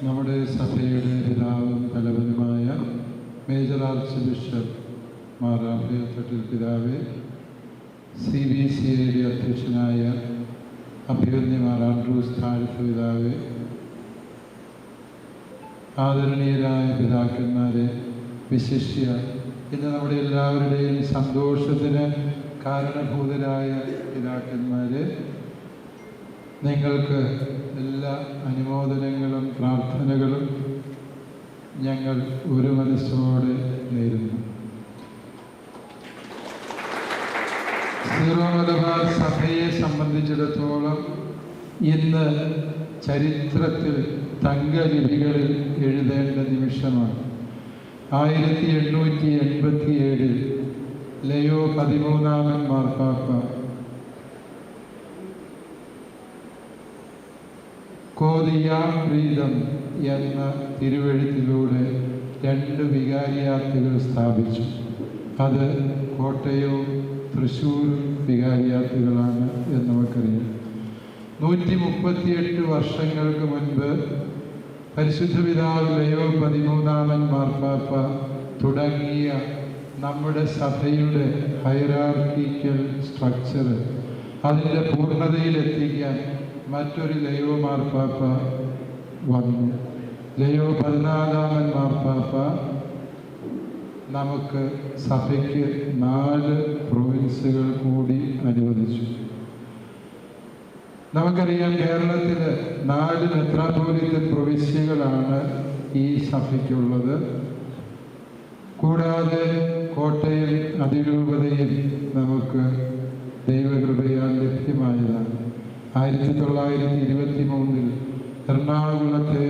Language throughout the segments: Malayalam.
നമ്മുടെ സഭയുടെ പിതാവും തലവനുമായ major archbishop Mar Raphael Thattil പിതാവേ, CBCയുടെ അധ്യക്ഷനായ അഭിവന്യ മാർ ആൻഡ്രൂസ് താഴത്ത് പിതാവേ, ആദരണീയരായ പിതാക്കന്മാരെ, വിശിഷ്യ ഇന്ന് നമ്മുടെ എല്ലാവരുടെയും സന്തോഷത്തിന് കാരണഭൂതരായ പിതാക്കന്മാരെ, നിങ്ങൾക്ക് എല്ലാ അനുമോദനങ്ങളും പ്രാർത്ഥനകളും ഞങ്ങൾ ഒരു മനസ്സോടെ നേരുന്നു. സീറോ മലബാർ സഭയെ സംബന്ധിച്ചിടത്തോളം ഇന്ന് ചരിത്രത്തിൽ തങ്കലിപികളിൽ എഴുതേണ്ട നിമിഷമാണ്. 1887 ലയോ 13 മാർപ്പാപ്പ കോദിയാപ്രീതം എന്ന തിരുവെഴുത്തിലൂടെ 2 വികാരിയാത്തുകൾ സ്ഥാപിച്ചു. അത് കോട്ടയവും തൃശ്ശൂർ വികാരിയാത്തുകളാണ് എന്ന് നമുക്കറിയാം. 138 വർഷങ്ങൾക്ക് മുൻപ് പരിശുദ്ധ പിതാവ് ലയോ 13 മാർപ്പാപ്പ തുടങ്ങിയ നമ്മുടെ സഭയുടെ ഹൈറാർക്കിക്കൽ സ്ട്രക്ചർ അതിൻ്റെ പൂർണ്ണതയിലെത്തിക്കാൻ മറ്റൊരു ലയോ മാർപ്പാപ്പ വന്നു. ലയോ 14 മാർപ്പാപ്പ നമുക്ക് സഭയ്ക്ക് 4 പ്രൊവിൻസുകൾ കൂടി അനുവദിച്ചു. നമുക്കറിയാം, കേരളത്തിൽ 4 മെത്രാപ്പോലിത്തൻ പ്രൊവിൻസുകളാണ് ഈ സഭയ്ക്കുള്ളത്. കൂടാതെ കോട്ടയം അതിരൂപതയിൽ നമുക്ക് ദൈവകൃപയാൽ ലഭ്യമായതാണ്. 1923 എറണാകുളത്തെ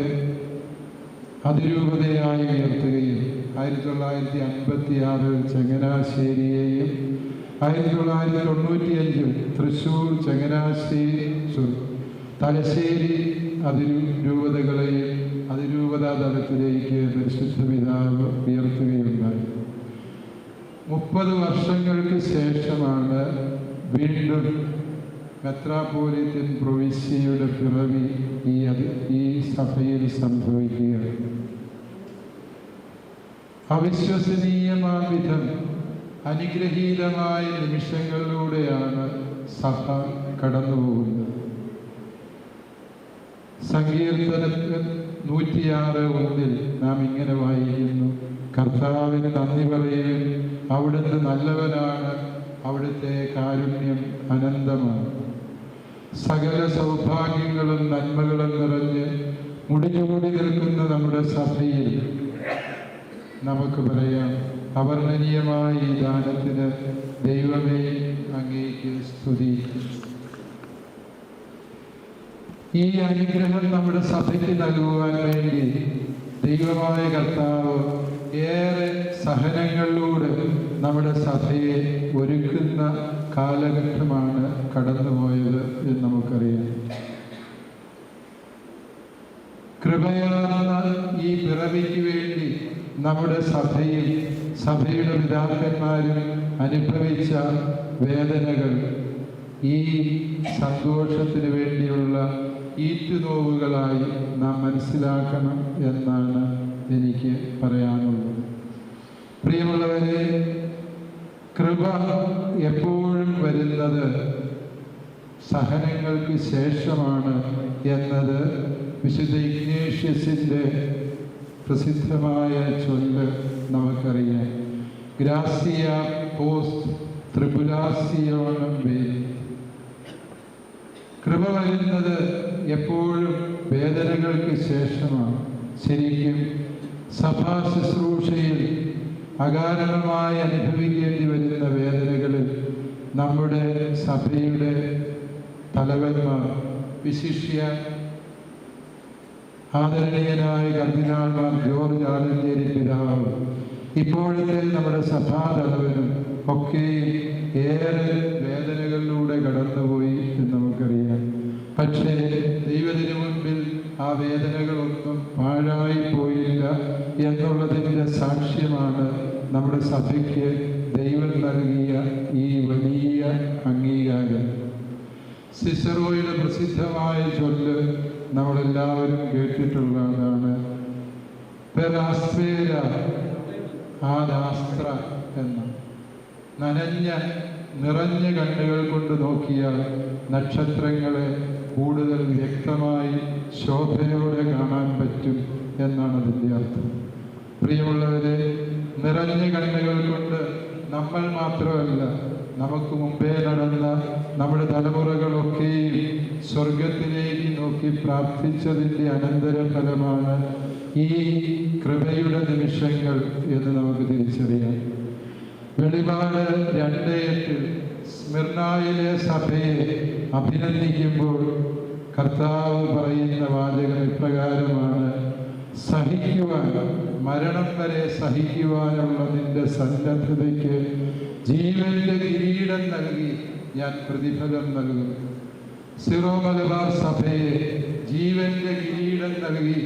അതിരൂപതയായി ഉയർത്തുകയും 1956 ചങ്ങനാശ്ശേരിയെയും 1995 തൃശ്ശൂർ, ചങ്ങനാശ്ശേരി, തലശ്ശേരി അതിരൂപതകളെയും അതിരൂപതാ തലത്തിലേക്ക് പരിശുദ്ധ പിതാവ് ഉയർത്തുകയുണ്ടായി. 30 വർഷങ്ങൾക്ക് ശേഷമാണ് വീണ്ടും മെത്രാപ്പോലിത്തൻ പ്രൊവിൻസിയുടെ പിറവി ഈ സഭയിൽ സംഭവിക്കുക. അവിശ്വസനീയമായ വിധം അനുഗ്രഹീതമായ നിമിഷങ്ങളിലൂടെയാണ് സഭ കടന്നുപോകുന്നത്. സങ്കീർത്തനത്തിൽ 106:1 നാം ഇങ്ങനെ വായിക്കുന്നു: കർത്താവിന് നന്ദി പറയുവിൻ, അവിടുന്ന് നല്ലവനാണ്, അവിടുത്തെ കാരുണ്യം അനന്തമാണ്. സകല സൗഭാഗ്യങ്ങളും നന്മകളും നിറഞ്ഞ് മുടിഞ്ഞുകൂടി നിൽക്കുന്ന നമ്മുടെ സഭയിൽ നമുക്ക് പറയാം, അവർണ്ണനീയമായ ഈ ദാനത്തിന് ദൈവമേ അങ്ങേക്ക് സ്തുതി. ഈ അനുഗ്രഹം നമ്മുടെ സഭയ്ക്ക് നൽകുവാൻ വേണ്ടി ദൈവമായ കർത്താവ് ഏറെ സഹനങ്ങളിലൂടെ നമ്മുടെ സഭയെ ഒരുക്കുന്ന കാലഘട്ടമാണ് കടന്നുപോയത് എന്ന് നമുക്കറിയാം. കൃപയാർന്ന ഈ പിറവിക്ക് വേണ്ടി നമ്മുടെ സഭയും സഭയുടെ പിതാക്കന്മാരും അനുഭവിച്ച വേദനകൾ ഈ സന്തോഷത്തിന് വേണ്ടിയുള്ള ഈറ്റുനോവുകളായി നാം മനസ്സിലാക്കണം എന്നാണ് എനിക്ക് പറയാനുള്ളത്. പ്രിയമുള്ളവരെ, കൃപ എപ്പോഴും വരുന്നത് സഹനങ്ങൾക്ക് ശേഷമാണ് എന്നത് വിശുദ്ധ ഇഗ്നേഷ്യസിൻ്റെ പ്രസിദ്ധമായ ചൊല്ല് നമുക്കറിയാം. ഗ്രാസിയ പോസ്റ്റ് ട്രിബുലാസിയോണം വേദി. കൃപ വരുന്നത് എപ്പോഴും വേദനകൾക്ക് ശേഷമാണ്. ശരിക്കും സഭാ ശുശ്രൂഷയിൽ അകാരണമായി അനുഭവിക്കേണ്ടി വരുന്ന വേദനകളിൽ നമ്മുടെ സഭയുടെ തലവന്മാർ, വിശിഷ്യ ആദരണീയനായ കർദിനാൾമാർ ജോർജ് ആലഞ്ചേരി പിതാവ്, ഇപ്പോഴത്തെ നമ്മുടെ സഭാതലവനും ഒക്കെ ഏറെ വേദനകളിലൂടെ കടന്നുപോയി എന്ന് നമുക്കറിയാം. പക്ഷേ ദൈവത്തിന് മുൻപിൽ ആ വേദനകളൊന്നും പാഴായി പോയില്ല എന്നുള്ളതിൻ്റെ സാക്ഷ്യമാണ് നമ്മുടെ സഭയ്ക്ക് ദൈവം നൽകിയ ഈ വലിയ അംഗീകാരം. സിസറോയുടെ പ്രസിദ്ധമായ ചൊല്ല് നമ്മളെല്ലാവരും കേട്ടിട്ടുള്ളതാണ്: പെരാസ്പേര ആദാസ്ത്ര എന്ന നിറഞ്ഞ കണ്ണുകൾ കൊണ്ട് നോക്കിയാൽ നക്ഷത്രങ്ങളെ കൂടുതൽ വ്യക്തമായി ശോഭയോടെ കാണാൻ പറ്റും എന്നാണ് അതിൻ്റെ അർത്ഥം. പ്രിയമുള്ളവരെ, നിറഞ്ഞ കണ്ണുകൾ കൊണ്ട് നമ്മൾ മാത്രമല്ല, നമുക്ക് മുമ്പേ നടന്ന നമ്മുടെ തലമുറകളൊക്കെയും സ്വർഗത്തിലേക്ക് നോക്കി പ്രാർത്ഥിച്ചതിൻ്റെ അനന്തരഫലമാണ് ഈ കൃപയുടെ നിമിഷങ്ങൾ എന്ന് നമുക്ക് തിരിച്ചറിയാം. വെളിപാട് 2:8 സ്മിർനായിലെ സഭയെ അഭിനന്ദിക്കുമ്പോൾ കർത്താവ് പറയുന്ന വാചകം ഇപ്രകാരമാണ്: സഹിക്കുവാൻ, മരണം വരെ സഹിക്കുവാനുള്ള നിന്റെ സന്നദ്ധതയ്ക്ക് ജീവന്റെ കിരീടം നൽകി ഞാൻ പ്രതിഫലം നൽകും. സിറോ മലബാർ സഭയെ ജീവന്റെ കിരീടം നൽകി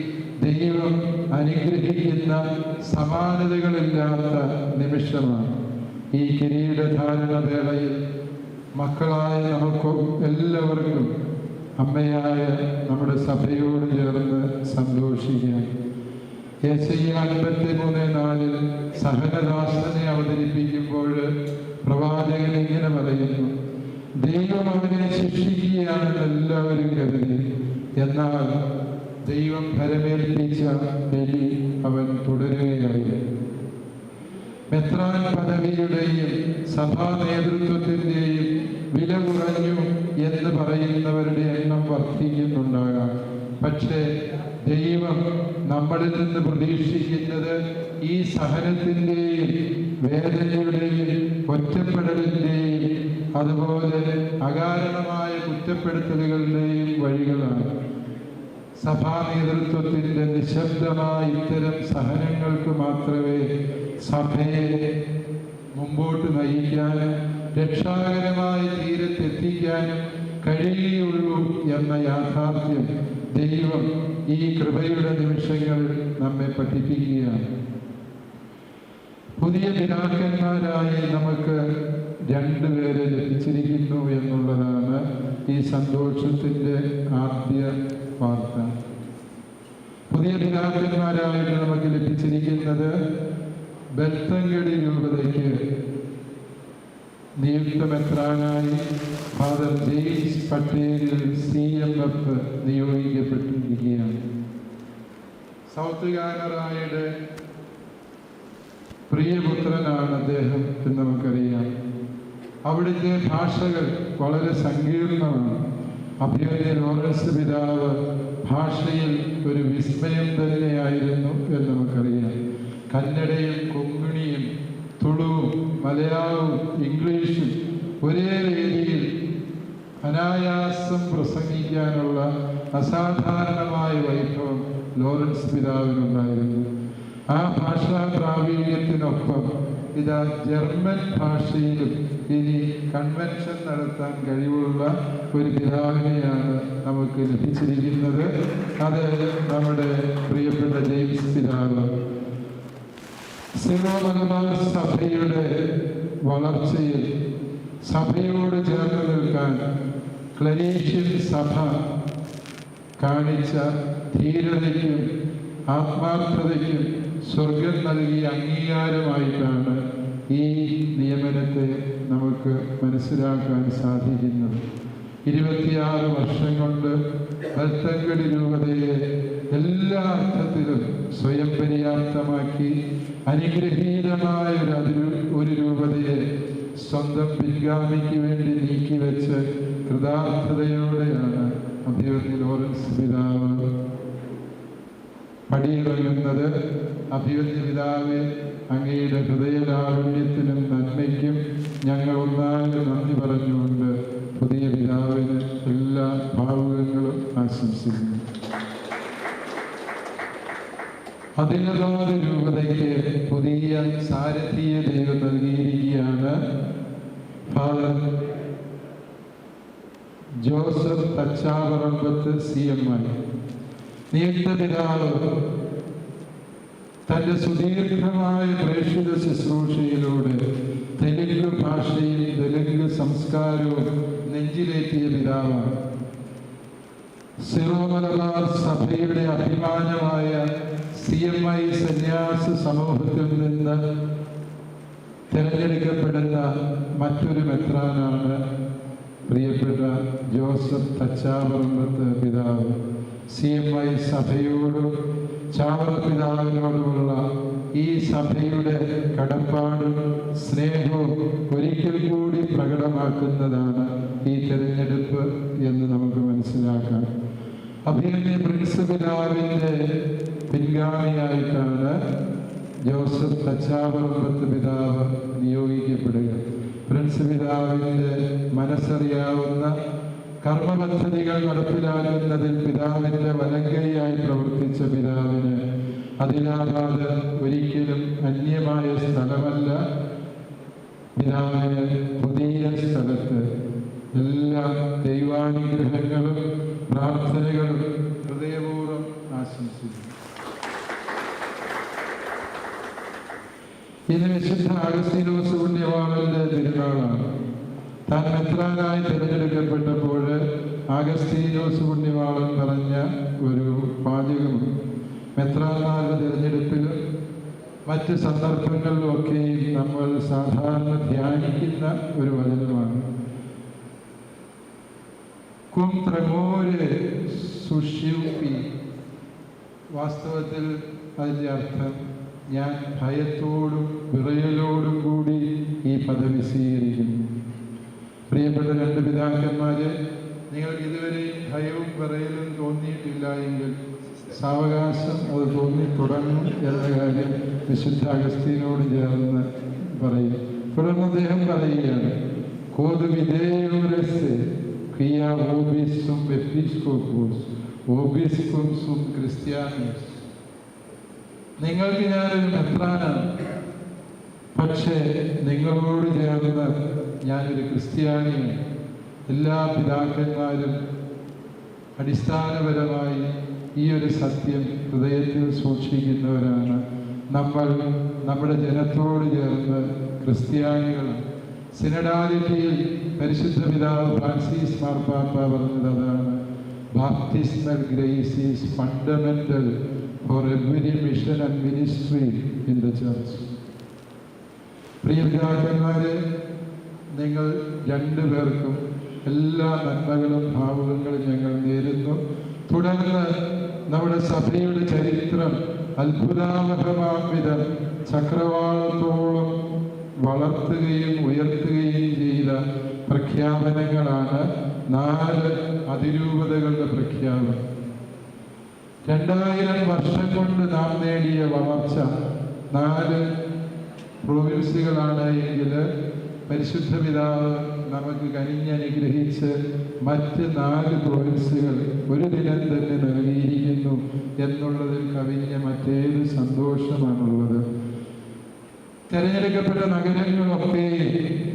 ദൈവം അനുഗ്രഹിക്കുന്ന സമാനതകളില്ലാത്ത നിമിഷമാണ് ഈ കിരീടധാരണ വേളയിൽ. മക്കളായ നമുക്ക് എല്ലാവർക്കും അമ്മയായ നമ്മുടെ സഭയോട് ചേർന്ന് സന്തോഷിക്കാം. യെശയ്യാ 53:4 സഹനദാസനെ അവതരിപ്പിക്കുമ്പോൾ പ്രവാചകൻ ഇങ്ങനെ പറയുന്നു: ദൈവം അവനെ ശിക്ഷിക്കുകയാണെന്ന് എല്ലാവരും കരുതി, എന്നാൽ ദൈവം ഫലമേൽപ്പിച്ച ബലി അവൻ തുടരുകയായി. മെത്രാൻ പദവിയുടെയും സഭാ നേതൃത്വത്തിൻ്റെയും വില കുറഞ്ഞു എന്ന് പറയുന്നവരുടെ എണ്ണം വർദ്ധിക്കുന്നുണ്ടാകാം. പക്ഷേ ദൈവം നമ്മളിൽ നിന്ന് പ്രതീക്ഷിക്കുന്നത് ഈ സഹനത്തിൻ്റെയും വേദനയുടെയും ഒറ്റപ്പെടലിൻ്റെയും അതുപോലെ അകാരണമായ കുറ്റപ്പെടുത്തലുകളുടെയും വഴികളാണ്. സഭാ നേതൃത്വത്തിൻ്റെ നിശബ്ദമായ ഇത്തരം സഹനങ്ങൾക്ക് മാത്രമേ സഭയെ മുമ്പോട്ട് നയിക്കാനും രക്ഷാകരമായ തീരത്തെത്തിക്കാനും കഴിയുകയുള്ളൂ എന്ന യാഥാർത്ഥ്യം ദൈവം ഈ കൃപയുടെ നിമിഷങ്ങളിൽ നമ്മെ പഠിപ്പിക്കുകയാണ്. പുതിയ പിതാക്കന്മാരായി നമുക്ക് 2 പേരെ ലഭിച്ചിരിക്കുന്നു എന്നുള്ളതാണ് ഈ സന്തോഷത്തിൻ്റെ ആദ്യ വാർത്ത. പുതിയ പിതാക്കന്മാരായിട്ട് നമുക്ക് ലഭിച്ചിരിക്കുന്നത് ബെൽത്തങ്കടി രൂപതയ്ക്ക് നിയുക്ത മെത്രാനായി ഫാദർ ജെയിംസ് പട്ടേലിൽ CMF നിയോഗിക്കപ്പെട്ടിരിക്കുകയാണ്. സൗത്ത് കാനറായുടെ പ്രിയപുത്രനാണ് അദ്ദേഹം എന്ന് നമുക്കറിയാം. അവിടുത്തെ ഭാഷകൾ വളരെ സങ്കീർണമാണ്. അഭിമന്യ ലോറൻസ് പിതാവ് ഭാഷയിൽ ഒരു വിസ്മയം തന്നെയായിരുന്നു എന്ന് നമുക്കറിയാം. കന്നഡയും കൊങ്കിണിയും തുളുവും മലയാളവും ഇംഗ്ലീഷും ഒരേ രീതിയിൽ അനായാസം പ്രസംഗിക്കാനുള്ള അസാധാരണമായ വൈഭവം ലോറൻസ് പിതാവിനുണ്ടായിരുന്നു. ആ ഭാഷാ പ്രാവീണ്യത്തിനൊപ്പം ഇതാ ജർമ്മൻ ഭാഷയിലും ഇനി കൺവെൻഷൻ നടത്താൻ കഴിവുള്ള ഒരു പിതാവിനെയാണ് നമുക്ക് ലഭിച്ചിരിക്കുന്നത്. അത് നമ്മുടെ പ്രിയപ്പെട്ട ജെയിംസ് പിതാവ്. സിറോ മലബാർ സഭയുടെ വളർച്ചയിൽ സഭയോട് ചേർന്ന് നിൽക്കാൻ ക്ലരീഷ്യൻ സഭ കാണിച്ച ധീരതയ്ക്കും ആത്മാർത്ഥതയ്ക്കും സ്വർഗം നൽകിയ അംഗീകാരമായിട്ടാണ് ഈ നിയമനത്തെ നമുക്ക് മനസ്സിലാക്കാൻ സാധിക്കുന്നത്. 26 വർഷം കൊണ്ട് ബെൽത്തങ്കടി രൂപതയെ എല്ലാ അർത്ഥത്തിലും സ്വയം പര്യാപ്തമാക്കി അനുഗ്രഹീതമായ ഒരു രൂപതയെ സ്വന്തം പിൻഗാമിക്ക് വേണ്ടി നീക്കിവെച്ച് കൃതാർത്ഥതയോടെയാണ് അഭിമന്യ ലോറൻസ് പിതാവ് പടിയിറങ്ങുന്നത്. അഭിമന്യ പിതാവെ, അങ്ങയുടെ ഹൃദയലാവണ്യത്തിനും നന്മയ്ക്കും ഞങ്ങൾ ഒന്നാകെ നന്ദി പറഞ്ഞുകൊണ്ട് പുതിയ പിതാവിന് എല്ലാ ഭാവുകങ്ങളും ആശംസിക്കുന്നു. അതിനതാത് രൂപതയ്ക്ക് പുതിയ സാരഥിയ ദൈവം നൽകിയിരിക്കുകയാണ്. Father Joseph Thachaparambath CMI. നിയുക്ത പിതാവ് തൻ്റെ സുദീർഘമായ പ്രേക്ഷിത ശുശ്രൂഷയിലൂടെ തെലുങ്ക് ഭാഷയും തെലുങ്ക് സംസ്കാരവും നെഞ്ചിലേറ്റിയ പിതാവാണ്. സിറോ മലബാർ സഭയുടെ അഭിമാനമായ CMI സമൂഹത്തിൽ നിന്ന് തിരഞ്ഞെടുക്കപ്പെടുന്ന മറ്റൊരു മെത്രാനാണ് പ്രിയപ്പെട്ട ജോസഫ് തച്ചാപറമ്പത്ത് പിതാവ്. CMI സഭയോടും ചാവറ പിതാവിനോടുമുള്ള ഈ സഭയുടെ കടപ്പാടും സ്നേഹവും ഒരിക്കൽ കൂടി പ്രകടമാക്കുന്നതാണ് ഈ തിരഞ്ഞെടുപ്പ് എന്ന് നമുക്ക് മനസ്സിലാക്കാം. അഭിനന്ദ പ്രിൻസ് പിതാവിൻ്റെ പിൻഗാമിയായിട്ടാണ് ജോസഫ് തച്ചാപറമ്പത്ത് പിതാവ് നിയോഗിക്കപ്പെടുക. പ്രിൻസ് പിതാവിൻ്റെ മനസ്സറിയാവുന്ന കർമ്മപദ്ധതികൾ നടപ്പിലാക്കുന്നതിൽ പിതാവിൻ്റെ വലങ്കൈയായി പ്രവർത്തിച്ച പിതാവിന് അതിലാബാദ് ഒരിക്കലും അന്യമായ സ്ഥലമല്ല. പിതാവിന് പുതിയ സ്ഥലത്ത് എല്ലാ ദൈവാനുഗ്രഹങ്ങളും പ്രാർത്ഥനകളും ഹൃദയപൂർവ്വം ആശംസിക്കുന്നു. ഇന്ന് വിശുദ്ധ അഗസ്തീനോസ് പുണ്യവാളന്റെ തിരുനാളാണ്. താൻ മെത്രാനായി തിരഞ്ഞെടുക്കപ്പെട്ടപ്പോൾ അഗസ്തീനോസ് പുണ്യവാളൻ പറഞ്ഞ ഒരു വാചകമുണ്ട്. മെത്രാന്മാരുടെ തിരഞ്ഞെടുപ്പിലും മറ്റ് സന്ദർഭങ്ങളിലുമൊക്കെയും നമ്മൾ സാധാരണ ധ്യാനിക്കുന്ന ഒരു വചനമാണ്. കും ത്രമോര് സുഷ്യൂപ്പി. വാസ്തവത്തിൽ അതിൻ്റെ അർത്ഥം ഞാൻ ഭയത്തോടും വിറയലോടും കൂടി ഈ പദവി സ്വീകരിക്കുന്നു. പ്രിയപ്പെട്ട രണ്ട് പിതാക്കന്മാരെ, നിങ്ങൾക്ക് ഇതുവരെ ഭയവും വിറയലും തോന്നിയിട്ടില്ല എങ്കിൽ സാവകാശം അത് തോന്നി തുടങ്ങും എന്ന കാര്യം വിശുദ്ധ അഗസ്തീനോട് ചേർന്ന് പറയും. തുടർന്ന് അദ്ദേഹം പറയുകയാണ്, കോത് വിധേയോരസ് ക്രിയ ഓബിസും എപ്പിസ്കോപ്പോസ് ഓബിസ്കും സും ക്രിസ്ത്യാനോസ്. നിങ്ങൾക്ക് ഞാനൊരു മെത്രാനാണ്, പക്ഷേ നിങ്ങളോട് ചേർന്ന് ഞാനൊരു ക്രിസ്ത്യാനിയാണ്. എല്ലാ പിതാക്കന്മാരും അടിസ്ഥാനപരമായി ഈ ഒരു സത്യം ഹൃദയത്തിൽ സൂക്ഷിക്കുന്നവരാണ്. നമ്മൾ നമ്മുടെ ജനത്തോട് ചേർന്ന് ക്രിസ്ത്യാനികളാണ്. സിനഡാലിറ്റിയിൽ പരിശുദ്ധ പിതാവ് ഫ്രാൻസിസ് മാർപ്പാപ്പ പറഞ്ഞത് അതാണ്. Baptismal grace is fundamental for every mission and ministry in the church. പ്രിയ പിതാക്കന്മാരെ, നിങ്ങൾ രണ്ടുപേർക്കും എല്ലാ നന്മകളും ഭാവുകങ്ങളും ഞങ്ങൾ നേരുന്നു. തുടർന്ന് നമ്മുടെ സഭയുടെ ചരിത്രം അത്ഭുതാവഹമാം വിധം ചക്രവാളത്തോളം വളർത്തുകയും ഉയർത്തുകയും ചെയ്ത പ്രഖ്യാപനങ്ങളാണ് 4 അതിരൂപതകളുടെ പ്രഖ്യാപനം. 2000 വർഷം കൊണ്ട് നാം നേടിയ വളർച്ച 4 പ്രൊവിൻസുകളാണ് എങ്കിൽ പരിശുദ്ധ പിതാവ് നമുക്ക് കനിഞ്ഞനുഗ്രഹിച്ച് മറ്റ് 4 പ്രൊവിൻസുകൾ ഒരു ദിനം തന്നെ നൽകിയിരിക്കുന്നു എന്നുള്ളതിൽ കവിഞ്ഞ മറ്റേത് സന്തോഷമാണുള്ളത്. തിരഞ്ഞെടുക്കപ്പെട്ട നഗരങ്ങളൊക്കെ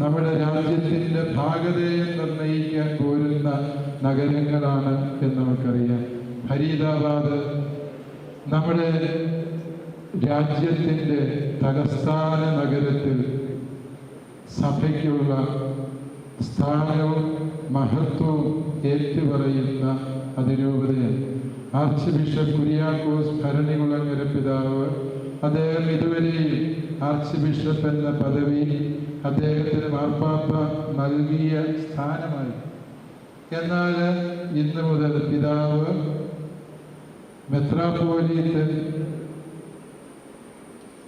നമ്മുടെ രാജ്യത്തിൻ്റെ ഭാഗതയെ നിർണ്ണയിക്കാൻ പോരുന്ന നഗരങ്ങളാണ് എന്ന് നമുക്കറിയാം. ഫരീദാബാദ് നമ്മുടെ രാജ്യത്തിൻ്റെ തലസ്ഥാന നഗരത്തിൽ സഭയ്ക്കുള്ള സ്ഥാനവും മഹത്വവും ഏറ്റുപറയുന്ന അതിരൂപതയാണ്. ആർച്ച് ബിഷപ്പ് കുര്യാക്കോസ് ഭരണികുളങ്ങര പിതാവ്, അദ്ദേഹം ഇതുവരെയും ആർച്ച് ബിഷപ്പ് എന്ന പദവി അദ്ദേഹത്തിന് മാർപ്പാപ്പ നൽകിയ സ്ഥാനമായി. എന്നാൽ ഇന്ന് മുതൽ പിതാവ്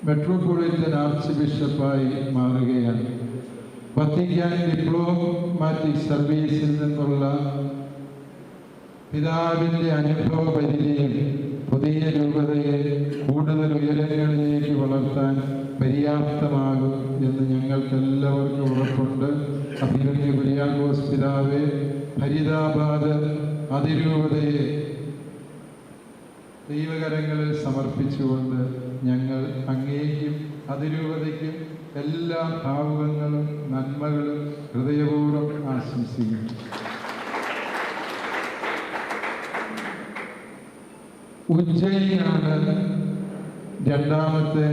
മെട്രോപൊളിറ്റൻ ആർച്ച് ബിഷപ്പായി മാറുകയാണ്. വത്തിക്കാൻ ഡിപ്ലോമാറ്റിക് സർവീസിൽ നിന്നുള്ള പിതാവിൻ്റെ അനുഭവ പരിചയം പുതിയ രൂപതയെ കൂടുതൽ ഉയരങ്ങളിലേക്ക് വളർത്താൻ പര്യാപ്തമാകും എന്ന് ഞങ്ങൾക്കെല്ലാവർക്കും ഉറപ്പുണ്ട്. അഭിനന്ദ കുര്യാക്കോസ് പിതാവെ, ഫരീദാബാദ് അതിരൂപതയെ ദൈവകരങ്ങളിൽ സമർപ്പിച്ചുകൊണ്ട് ഞങ്ങൾ അങ്ങേക്കും അതിരൂപതയ്ക്കും എല്ലാ ഭാവുകങ്ങളും നന്മകളും ഹൃദയപൂർവ്വം ആശംസിക്കുന്നു. ഉജ്ജയിനാണ് 2ാമത്തെ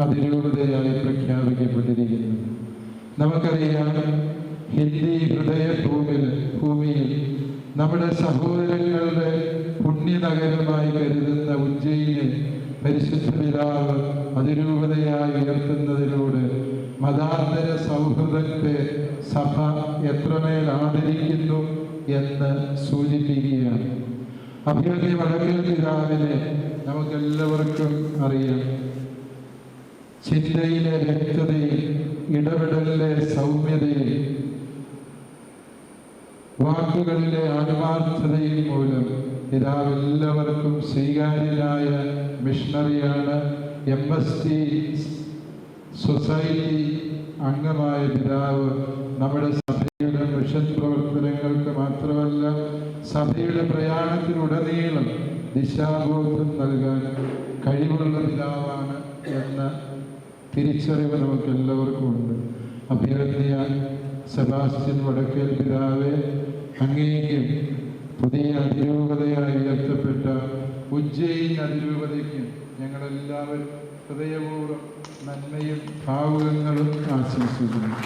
അതിരൂപതയായി പ്രഖ്യാപിക്കപ്പെട്ടിരിക്കുന്നത്. നമുക്കറിയാം, ഹിന്ദി ഭൂമിയിൽ നമ്മുടെ സഹോദരങ്ങളുടെ പുണ്യനഗരമായി കരുതുന്ന ഉജ്ജയിനെ പരിശുദ്ധ പിതാവ് അതിരൂപതയായി ഉയർത്തുന്നതിലൂടെ മതാന്തര സൗഹൃദത്തെ സഭ എത്രമേൽ ആദരിക്കുന്നു എന്ന് സൂചിപ്പിക്കുകയാണ്. അഭിവന്യ വടക്കേൽ പിതാവിനെ നമുക്കെല്ലാവർക്കും അറിയാം. ചിന്തയിലെ വ്യക്തതയിൽ, ഇടപെടലിലെ സൗമ്യതയിൽ, വാക്കുകളിലെ ആത്മാർത്ഥതയിൽ മൂലം പിതാവ് എല്ലാവർക്കും സ്വീകാര്യനായ മിഷണറിയാണ്. MST സൊസൈറ്റി അംഗമായ പിതാവ് നമ്മുടെ സഭയുടെ മിഷൻ പ്രവർത്തനങ്ങൾക്ക് മാത്രമല്ല, സഭയുടെ പ്രയാണത്തിലുടനീളം ദിശാബോധം നൽകാൻ കഴിവുള്ള പിതാവാണ് എന്ന തിരിച്ചറിവ് നമുക്ക് എല്ലാവർക്കും ഉണ്ട്. അഭിവന്യ സെബാസ്റ്റ്യൻ വടക്കേൽ പിതാവെ, അങ്ങേക്കും പുതിയ അതിരൂപതയായി ഉയർത്തപ്പെട്ട ഉജ്ജയിൻ അതിരൂപതയ്ക്കും ഞങ്ങളെല്ലാവരും ഹൃദയപൂർവ്വം നന്മയും ഭാവുകങ്ങളും ആശംസിക്കുന്നു.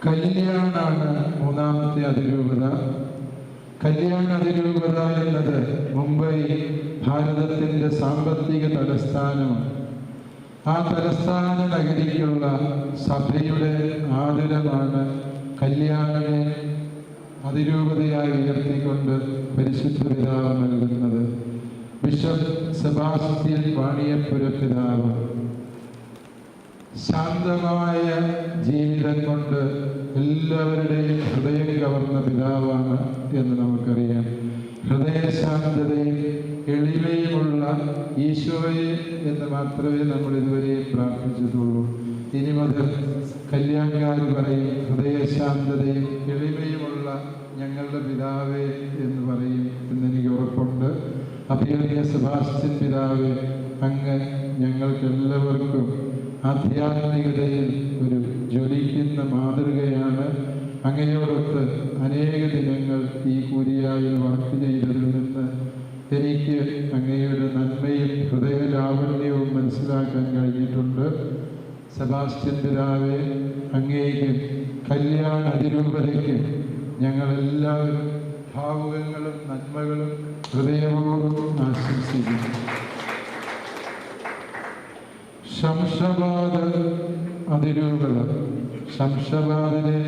കല്യാണാണ് മൂന്നാമത്തെ അതിരൂപത. കല്യാണ അതിരൂപത എന്നത് മുംബൈ ഭാരതത്തിൻ്റെ സാമ്പത്തിക തലസ്ഥാനമാണ്. ആ തലസ്ഥാന നഗരിക്കുള്ള സഭയുടെ ആദരമാണ് കല്യാണനെ അതിരൂപതയായി ഉയർത്തിക്കൊണ്ട് പരിശുദ്ധ പിതാവ് നൽകുന്നത്. ബിഷപ്പ് സെബാസ്റ്റ്യൻ വാണിയപ്പുര പിതാവ് ശാന്തമായ ജീവിതം കൊണ്ട് എല്ലാവരുടെയും ഹൃദയം കവർന്ന പിതാവാണ് എന്ന് നമുക്കറിയാം. ഹൃദയശാന്തതയും എളിമയുമുള്ള ഈശോയെ എന്ന് മാത്രമേ നമ്മൾ ഇതുവരെയും പ്രാർത്ഥിച്ചിട്ടുള്ളൂ. ഇനി മുതൽ കല്യാൺകാർ പറയും ഹൃദയശാന്തതയും എളിമയുമുള്ള ഞങ്ങളുടെ പിതാവേ എന്ന് പറയും എന്നെനിക്ക് ഉറപ്പുണ്ട്. അഭിവന്യ സെബാസ്റ്റ്യൻ പിതാവ്, അങ്ങ് ഞങ്ങൾക്കെല്ലാവർക്കും ആധ്യാത്മികതയിൽ ഒരു ജ്വലിക്കുന്ന മാതൃകയാണ്. അങ്ങയോടൊത്ത് അനേക ദിനങ്ങൾ ഈ കൂരിയായിൽ വർക്ക് ചെയ്തതിൽ നിന്ന് എനിക്ക് അങ്ങയുടെ നന്മയും ഹൃദയലാവണ്യവും മനസ്സിലാക്കാൻ കഴിഞ്ഞിട്ടുണ്ട്. സെബാസ്റ്റ്യൻ പിതാവെ, അങ്ങേക്കും കല്യാണ അതിരൂപതയ്ക്കും ഞങ്ങളെല്ലാവരും ഭാവുകങ്ങളും നന്മകളും ഹൃദയപൂർവ്വം ആശംസിക്കുന്നു. ശംഷാബാദ് അതിരൂപത, ശംഷാബാദിനെ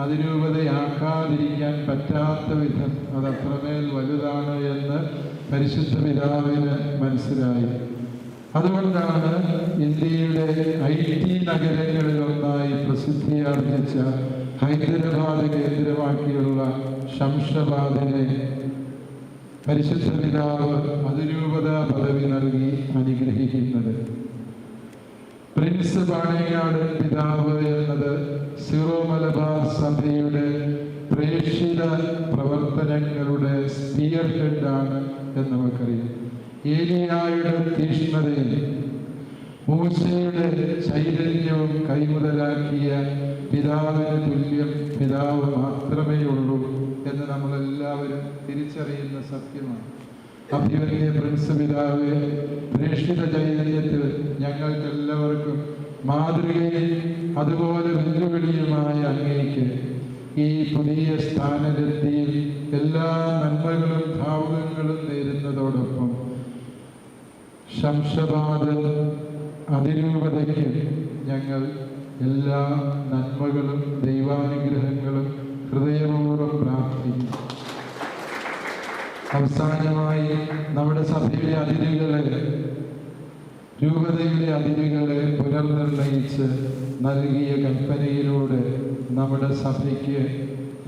അതിരൂപതയാക്കാതിരിക്കാൻ പറ്റാത്ത വിധം അതത്രമേൽ വലുതാണ് എന്ന് പരിശുദ്ധ പിതാവിന് മനസ്സിലായി. അതുകൊണ്ടാണ് ഇന്ത്യയുടെ IT നഗരങ്ങളിലൊന്നായി പ്രസിദ്ധിയാർജിച്ച ഹൈദരാബാദ് കേന്ദ്രമാക്കിയുള്ള ശംഷാബാദിനെ പരിശുദ്ധ പിതാവ് അതിരൂപത പദവി നൽകി അനുഗ്രഹിക്കുന്നത്. പ്രിൻസ് പാണേങ്ങാടൻ പിതാവ് എന്നത് സിറോ മലബാർ സഭയുടെ പ്രേക്ഷിത പ്രവർത്തനങ്ങളുടെ സ്പിയർ ഹെഡാണ് എന്ന് നമുക്കറിയാം. ഏലിയായുടെ തീഷ്ണതയിൽ മൂസയുടെ ചൈതന്യവും കൈമുതലാക്കിയ പിതാവിന് തുല്യം പിതാവ് മാത്രമേ ഉള്ളൂ എന്ന് നമ്മളെല്ലാവരും തിരിച്ചറിയുന്ന സത്യമാണ്. അഭിവന്യ പ്രിൻസ് പിതാവെ, പ്രേക്ഷിത ചൈതന്യത്തിൽ ഞങ്ങൾക്കെല്ലാവർക്കും മാതൃകയും അതുപോലെ വെല്ലുവിളിയുമായ അങ്ങേക്ക് ഈ പുതിയ സ്ഥാനലബ്ധിയിൽ എല്ലാ നന്മകളും ഭാവുകങ്ങളും നേരുന്നതോടൊപ്പം ശംഷാബാദ് അതിരൂപതയ്ക്ക് ഞങ്ങൾ എല്ലാ നന്മകളും ദൈവാനുഗ്രഹങ്ങളും ഹൃദയപൂർവ്വം പ്രാർത്ഥിക്കുന്നു. അവസാനമായി നമ്മുടെ സഭയിലെ അതിരുകളെ, രൂപതയുടെ അതിരുകളെ പുനർനിർണയിച്ച് നൽകിയ കൽപ്പനയിലൂടെ നമ്മുടെ സഭയ്ക്ക്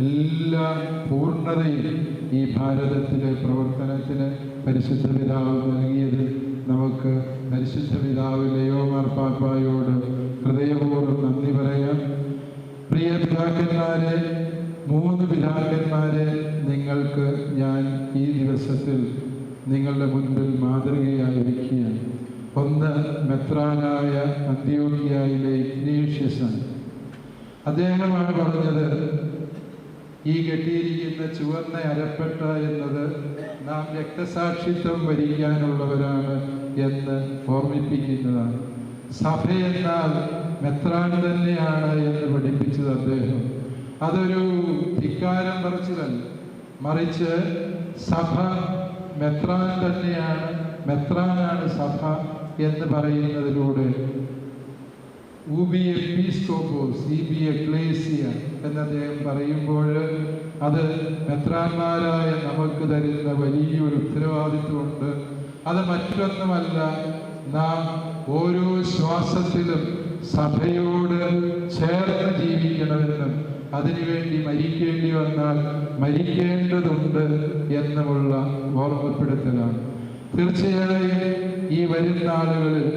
എല്ലാ പൂർണ്ണതയും ഈ ഭാരതത്തിലെ പ്രവർത്തനത്തിന് പരിശുദ്ധ പിതാവ് നൽകിയതിൽ നമുക്ക് പരിശുദ്ധ പിതാവ് ലയോ മാർപ്പാപ്പായോട് ഹൃദയപൂർവ്വം നന്ദി പറയാം. പ്രിയ പിതാക്കന്മാരെ, 3 പിതാക്കന്മാരെ നിങ്ങൾക്ക് ഞാൻ ഈ ദിവസത്തിൽ നിങ്ങളുടെ മുൻപിൽ മാതൃകയായി വയ്ക്കുകയാണ്. ഒന്ന് മെത്രാനായ അന്ത്യോക്യയിലെ ഇഗ്നേഷ്യസാണ്. അദ്ദേഹമാണ് പറഞ്ഞത്, ഈ കെട്ടിയിരിക്കുന്ന ചുവന്ന അരപ്പട്ട എന്നത് നാം രക്തസാക്ഷിത്വം വരിക്കാനുള്ളവരാണ് എന്ന് ഓർമ്മിപ്പിക്കുന്നതാണ്. സഭ എന്നാൽ മെത്രാൻ തന്നെയാണ് എന്ന് പഠിപ്പിച്ചത് അദ്ദേഹം. അതൊരു ധിക്കാരം പറച്ചിലല്ല, മറിച്ച് സഭ മെത്രാൻ തന്നെയാണ്, മെത്രാനാണ് സഭ എന്ന് പറയുന്നതിലൂടെ ഊബി എപ്പിസ്കോപ്പോസ് ഇബി എക്ലേസിയ എന്ന് അദ്ദേഹം പറയുമ്പോൾ അത് മെത്രാന്മാരായ നമുക്ക് തരുന്ന വലിയൊരു ഉത്തരവാദിത്വമുണ്ട്. അത് മറ്റൊന്നുമല്ല, നാം ഓരോ ശ്വാസത്തിലും സഭയോട് ചേർന്ന് ജീവിക്കണമെന്നും അതിനുവേണ്ടി മരിക്കേണ്ടി വന്നാൽ മരിക്കേണ്ടതുണ്ട് എന്നുമുള്ള ഓർമ്മപ്പെടുത്തലാണ്. തീർച്ചയായും ഈ വരുന്ന നാളുകളിൽ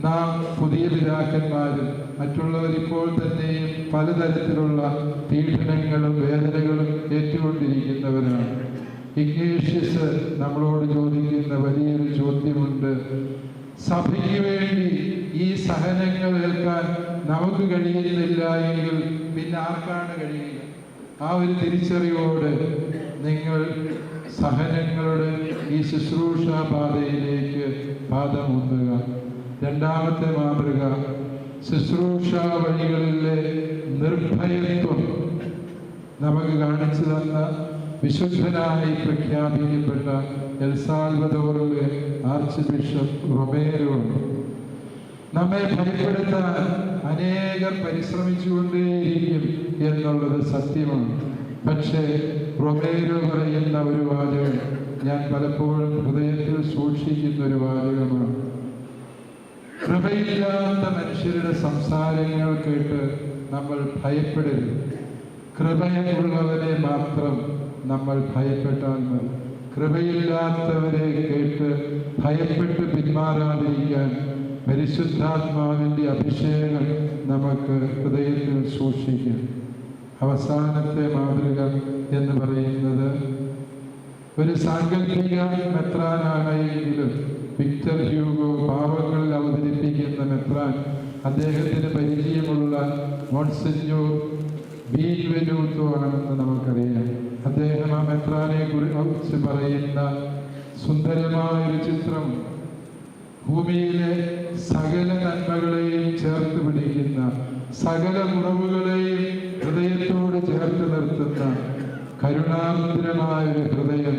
നാം പുതിയ പിതാക്കന്മാരും മറ്റുള്ളവരിപ്പോൾ തന്നെയും പലതരത്തിലുള്ള പീഡനങ്ങളും വേദനകളും ഏറ്റുകൊണ്ടിരിക്കുന്നവരാണ്. ഇഗ്നേഷ്യസ് നമ്മളോട് ചോദിക്കുന്ന വലിയൊരു ചോദ്യമുണ്ട്. സഭയ്ക്ക് വേണ്ടി ഈ സഹനങ്ങൾ ഏൽക്കാൻ നമുക്ക് കഴിയുന്നില്ല എങ്കിൽ പിന്നെ ആർക്കാണ് കഴിയുക? ആ ഒരു തിരിച്ചറിവോട് നിങ്ങൾ സഹനങ്ങളുടെ ഈ ശുശ്രൂഷാ പാതയിലേക്ക് പാദമൂന്നുക. രണ്ടാമത്തെ മാതൃക, ശുശ്രൂഷാ വഴികളിലെ നിർഭയത്വം നമുക്ക് കാണിച്ചു തന്ന വിശുദ്ധനായി പ്രഖ്യാപിക്കപ്പെട്ട എൽ സാൽവദോറിലെ ആർച്ച് ബിഷപ്പ് റൊമേരോ. നമ്മെ ഭയപ്പെടുത്താൻ അനേകം പരിശ്രമിച്ചുകൊണ്ടേയിരിക്കും എന്നുള്ളത് സത്യമാണ്. പക്ഷേ റൊമേരോ പറയുന്ന ഒരു വാചകം ഞാൻ പലപ്പോഴും ഹൃദയത്തിൽ സൂക്ഷിക്കുന്ന ഒരു വാചകമാണ്. കൃപയില്ലാത്ത മനുഷ്യരുടെ സംസാരങ്ങൾ കേട്ട് നമ്മൾ ഭയപ്പെടരുത്. കൃപയുള്ളവരെ മാത്രം നമ്മൾ ഭയപ്പെട്ടാൽ മതി. കൃപയില്ലാത്തവരെ കേട്ട് ഭയപ്പെട്ട് പിന്മാറാതിരിക്കാൻ പരിശുദ്ധാത്മാവിൻ്റെ അഭിഷേകം നമുക്ക് ഹൃദയത്തിൽ സൂക്ഷിക്കാം. അവസാനത്തെ മാതൃക എന്ന് പറയുന്നത് ഒരു സാങ്കല്പിക മെത്രാനാണെങ്കിലും വിക്ടർ ഹ്യൂഗോ പാവങ്ങളിൽ അവതരിപ്പിക്കുന്ന മെത്രാൻ അദ്ദേഹത്തിന് പരിചയമുള്ള മോൺസിഞ്ഞോർ ബീൻവെനൂത്തോ ആണെന്ന് നമുക്കറിയാം. അദ്ദേഹം ആ മെത്രാനെ കുറിച്ച് പറയുന്ന സുന്ദരമായൊരു ചിത്രം, ഭൂമിയിലെ സകല നന്മകളെയും ചേർത്ത് പിടിക്കുന്ന, സകല കുറവുകളെയും ഹൃദയത്തോട് ചേർത്ത് നിർത്തുന്ന കരുണാർദ്രമായൊരു ഹൃദയം.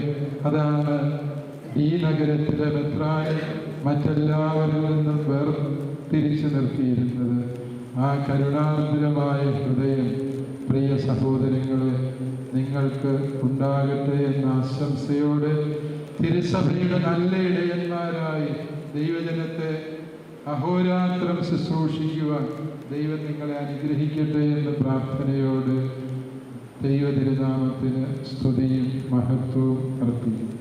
അതാണ് ഈ നഗരത്തിലെ മെത്രാനെ മറ്റെല്ലാവരിൽ നിന്നും വേർതിരിച്ചു നിർത്തിയിരുന്നത്. ആ കരുണാർദ്രമായ ഹൃദയം പ്രിയ സഹോദരങ്ങളെ നിങ്ങൾക്ക് ഉണ്ടാകട്ടെ എന്ന ആശംസയോടെ തിരുസഭയുടെ നല്ല ഇടയന്മാരായി ദൈവജനത്തെ അഹോരാത്രം ശുശ്രൂഷിക്കുവാൻ ദൈവം നിങ്ങളെ അനുഗ്രഹിക്കട്ടെ എന്ന പ്രാർത്ഥനയോട് ദൈവ തിരുനാമത്തിന് സ്തുതിയും മഹത്വവും അർപ്പിക്കുന്നു.